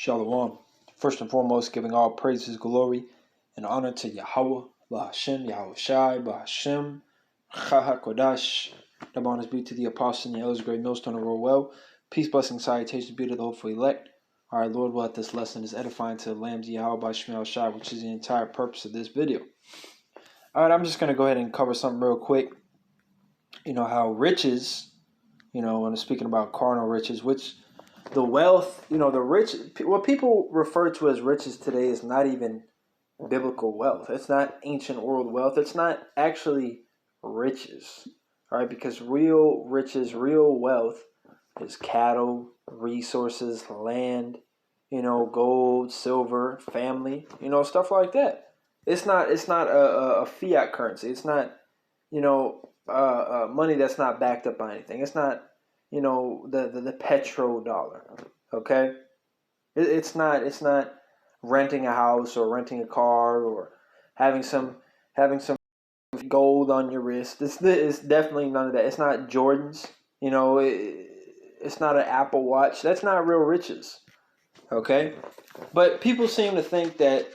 Shalom. First and foremost, giving all praises, glory, and honor to Yahweh, Bahashem, Yahweh Shai, Bahashem, Chaha Kodash. The honors be to the apostle and the elders, great millstone of well. Peace, blessing, salutations be to the hopeful elect. All right, Lord, will let this lesson is edifying to the Lambs, Yahweh, Bahashem, Yahweh Shai, which is the entire purpose of this video. All right, I'm just going to go ahead and cover something real quick. You know, how riches, when I'm speaking about carnal riches, which the wealth, the rich, what people refer to as riches today is not even biblical wealth. It's not ancient world wealth. It's not actually riches, all right? Because real riches, real wealth is cattle, resources, land, gold, silver, family, stuff like that. It's not a fiat currency. It's not, money that's not backed up by anything. It's not, the petrodollar. Okay, it's not renting a house or renting a car or having some gold on your wrist. It's definitely none of that. It's not Jordans. It's not an Apple Watch. That's not real riches. Okay, but people seem to think that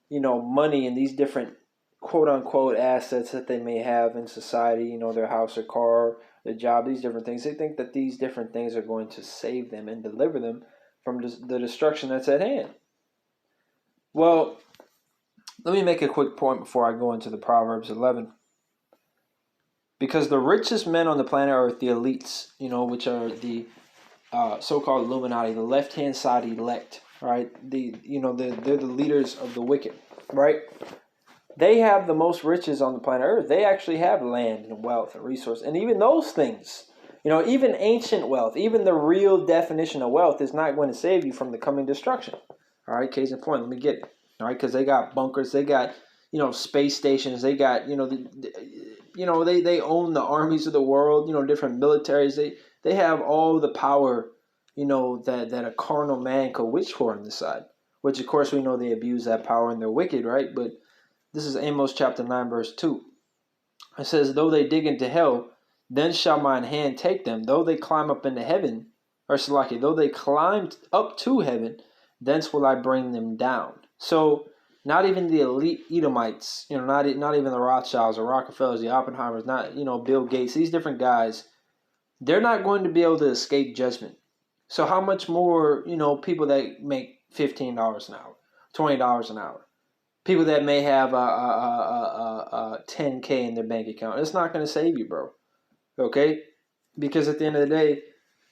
money and these different quote unquote assets that they may have in society, their house or car, their job, these different things, they think that these different things are going to save them and deliver them from the destruction that's at hand. Well, let me make a quick point before I go into the Proverbs 11. Because the richest men on the planet are the elites, which are the so-called Illuminati, the left-hand side elect, right? They're the leaders of the wicked, right? They have the most riches on the planet Earth. They actually have land and wealth and resource. And even those things, even ancient wealth, even the real definition of wealth is not going to save you from the coming destruction. All right, case in point, let me get it. All right, because they got bunkers, they got, space stations, they got, they own the armies of the world, different militaries. They have all the power, that a carnal man could wish for on this side. Which, of course, we know they abuse that power and they're wicked, right? But this is Amos chapter 9, verse 2. It says, though they dig into hell, then shall mine hand take them. Though they climb up into heaven, or Salaki, though they climb up to heaven, thence will I bring them down. So not even the elite Edomites, not even the Rothschilds or Rockefellers, the Oppenheimers, not, Bill Gates, these different guys, they're not going to be able to escape judgment. So how much more, people that make $15 an hour, $20 an hour, people that may have a 10K in their bank account, it's not going to save you, bro. Okay? Because at the end of the day,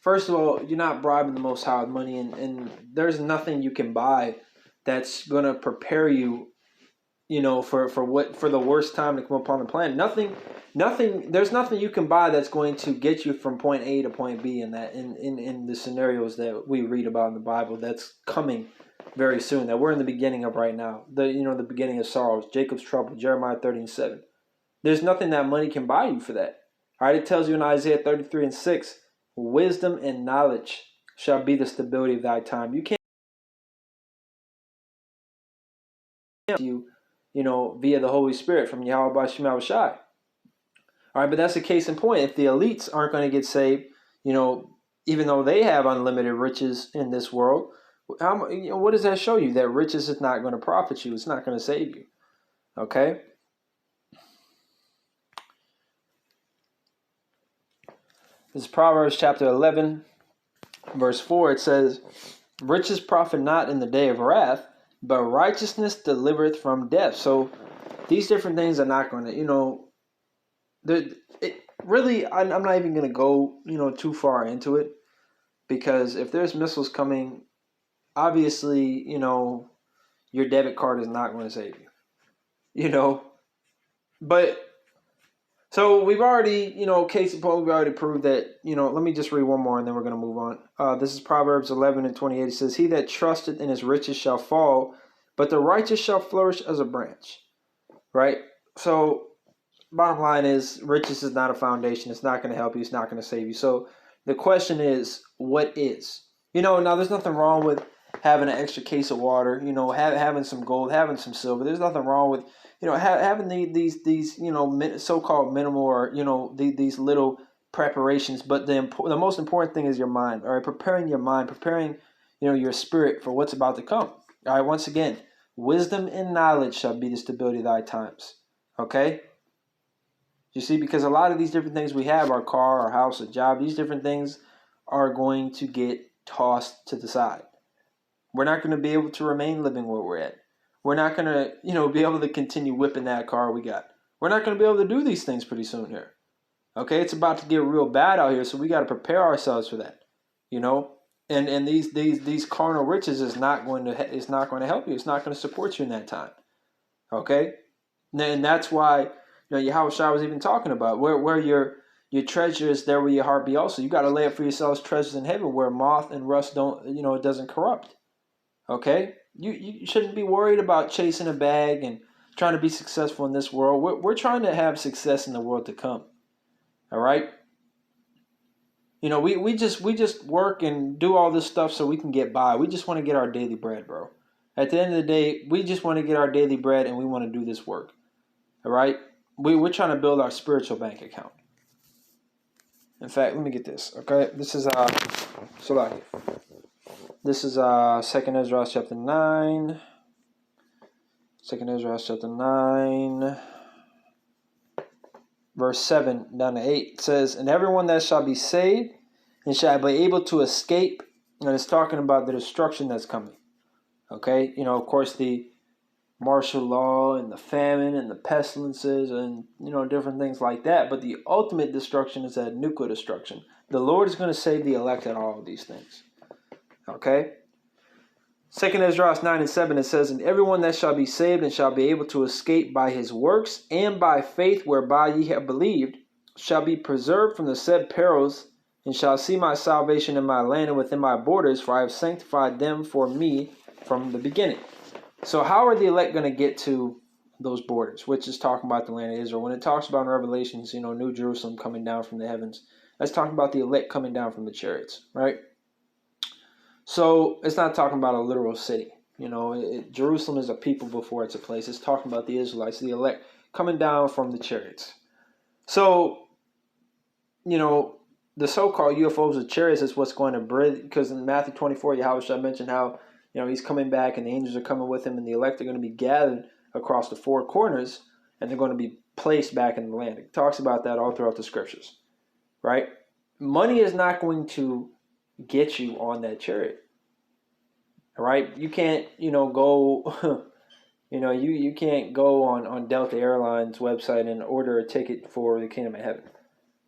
first of all, you're not bribing the Most High with money, and there's nothing you can buy that's going to prepare you, for the worst time to come upon the planet. There's nothing you can buy that's going to get you from point A to point B in the scenarios that we read about in the Bible that's coming very soon, that we're in the beginning of right now. The beginning of sorrows, Jacob's trouble, Jeremiah 30:7. There's nothing that money can buy you for that. All right, it tells you in Isaiah 33:6, wisdom and knowledge shall be the stability of thy time. You can't via the Holy Spirit from Yahweh Bahashem Yahweh Shai. All right, but that's the case in point. If the elites aren't going to get saved, even though they have unlimited riches in this world, what does that show you? That riches is not going to profit you. It's not going to save you. Okay? This is Proverbs chapter 11, verse 4. It says, riches profit not in the day of wrath, but righteousness delivereth from death. So these different things are not going to, I'm not even going to go, too far into it. Because if there's missiles coming, obviously, your debit card is not going to save you, but so we've already, case in point, we've already proved that, let me just read one more and then we're going to move on. This is Proverbs 11:28. It says, he that trusteth in his riches shall fall, but the righteous shall flourish as a branch, right? So bottom line is riches is not a foundation. It's not going to help you. It's not going to save you. So the question is, what is? Now there's nothing wrong with having an extra case of water, having some gold, having some silver. There's nothing wrong with, having these so-called minimal or, these little preparations. But the most important thing is your mind, all right? Preparing your mind, preparing, your spirit for what's about to come. All right, once again, wisdom and knowledge shall be the stability of thy times. Okay? You see, because a lot of these different things we have, our car, our house, a job, these different things are going to get tossed to the side. We're not going to be able to remain living where we're at. We're not going to, be able to continue whipping that car we got. We're not going to be able to do these things pretty soon here. Okay, it's about to get real bad out here, so we got to prepare ourselves for that. And these carnal riches is not going to help you. It's not going to support you in that time. Okay, and that's why Yahushua was even talking about where your treasure is, there will your heart be also. You got to lay up for yourselves treasures in heaven where moth and rust don't, it doesn't corrupt. Okay, you shouldn't be worried about chasing a bag and trying to be successful in this world. We're trying to have success in the world to come. All right. We just work and do all this stuff so we can get by. We just want to get our daily bread, bro. At the end of the day, we just want to get our daily bread and we want to do this work. All right. We're trying to build our spiritual bank account. In fact, let me get this. Okay, this is Salaki. This is 2nd Ezra chapter 9. 2nd Ezra chapter 9. Verse 7 down to 8. It says, and everyone that shall be saved and shall be able to escape, and it's talking about the destruction that's coming. Okay, of course the martial law and the famine and the pestilences and different things like that, but the ultimate destruction is that nuclear destruction. The Lord is going to save the elect at all of these things. Okay, 2nd Ezra 9 and 7, it says, and everyone that shall be saved and shall be able to escape by his works and by faith whereby ye have believed shall be preserved from the said perils, and shall see my salvation in my land and within my borders, for I have sanctified them for me from the beginning. So how are the elect going to get to those borders, which is talking about the land of Israel? When it talks about in Revelations, New Jerusalem coming down from the heavens, that's talking about the elect coming down from the chariots, right? So it's not talking about a literal city. Jerusalem is a people before it's a place. It's talking about the Israelites, the elect, coming down from the chariots. So, the so-called UFOs of chariots is what's going to bridge, because in Matthew 24, Yahushua mentioned how, he's coming back and the angels are coming with him and the elect are going to be gathered across the four corners and they're going to be placed back in the land. It talks about that all throughout the scriptures, right? Money is not going to get you on that chariot. All right, you can't go you can't go on Delta Airlines website and order a ticket for the kingdom of heaven.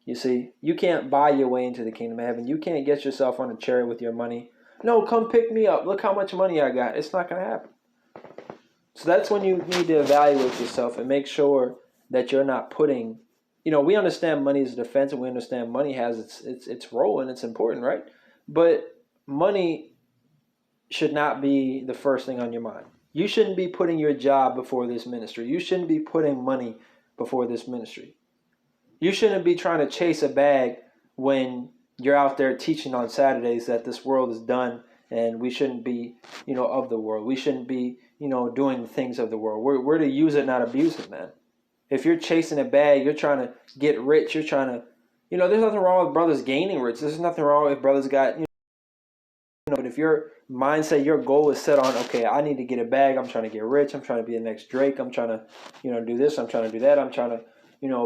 You see, you can't buy your way into the kingdom of heaven. You can't get yourself on a chariot with your money. No, come pick me up, look how much money I got. It's not going to happen. So that's when you need to evaluate yourself and make sure that you're not putting, we understand money is a defense and we understand money has its role and it's important, right? But money should not be the first thing on your mind. You shouldn't be putting your job before this ministry. You shouldn't be putting money before this ministry. You shouldn't be trying to chase a bag when you're out there teaching on Saturdays that this world is done and we shouldn't be, of the world. We shouldn't be, doing the things of the world. We're to use it, not abuse it, man. If you're chasing a bag, you're trying to get rich, you're trying to, there's nothing wrong with brothers gaining rich. There's nothing wrong if brothers got, but if your mindset, your goal is set on, okay, I need to get a bag, I'm trying to get rich, I'm trying to be the next Drake, I'm trying to, do this, I'm trying to do that, I'm trying to,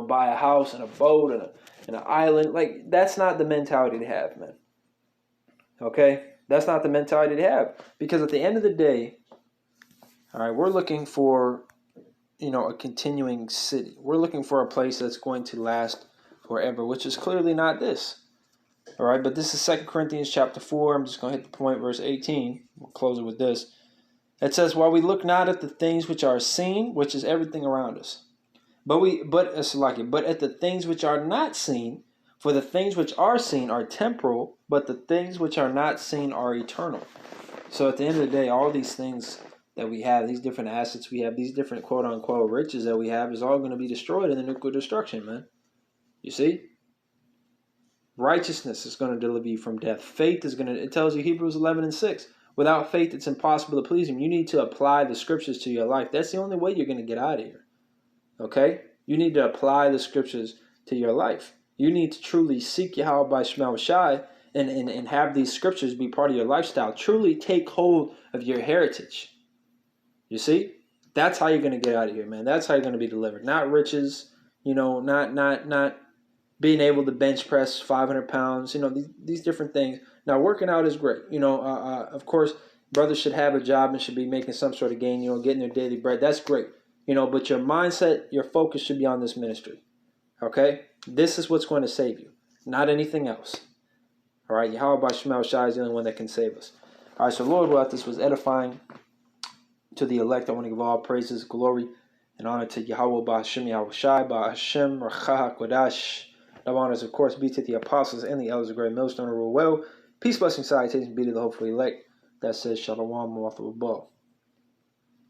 buy a house and a boat and an island. Like, that's not the mentality to have, man. Okay? That's not the mentality to have. Because at the end of the day, all right, we're looking for, a continuing city. We're looking for a place that's going to last forever, which is clearly not this. All right, but this is 2 Corinthians chapter 4. I'm just going to hit the point, verse 18. We'll close it with this. It says, while we look not at the things which are seen, which is everything around us, but at the things which are not seen, for the things which are seen are temporal, but the things which are not seen are eternal. So at the end of the day, all these things that we have, these different assets we have, these different quote-unquote riches that we have is all going to be destroyed in the nuclear destruction, man. You see? Righteousness is going to deliver you from death. Faith is going to, it tells you Hebrews 11 and 6. Without faith, it's impossible to please him. You need to apply the scriptures to your life. That's the only way you're going to get out of here. Okay? You need to apply the scriptures to your life. You need to truly seek Yahweh by Shema Shai and have these scriptures be part of your lifestyle. Truly take hold of your heritage. You see? That's how you're going to get out of here, man. That's how you're going to be delivered. Not riches, not being able to bench press 500 pounds, these different things. Now, working out is great. Of course, brothers should have a job and should be making some sort of gain, getting their daily bread. That's great. But your mindset, your focus should be on this ministry. Okay? This is what's going to save you, not anything else. All right? Yahweh Bashmal Shai is the only one that can save us. All right, so Lord, well, this was edifying to the elect. I want to give all praises, glory, and honor to Yahweh Ba'Hashem Yahweh Shai, Ba'Hashem Racha HaKodash. Love honors, of course, be to the apostles and the elders of Great Millstone, rule well. Peace, blessing, salutations be to the hopefully elect. That says Shalom, Martha Bo.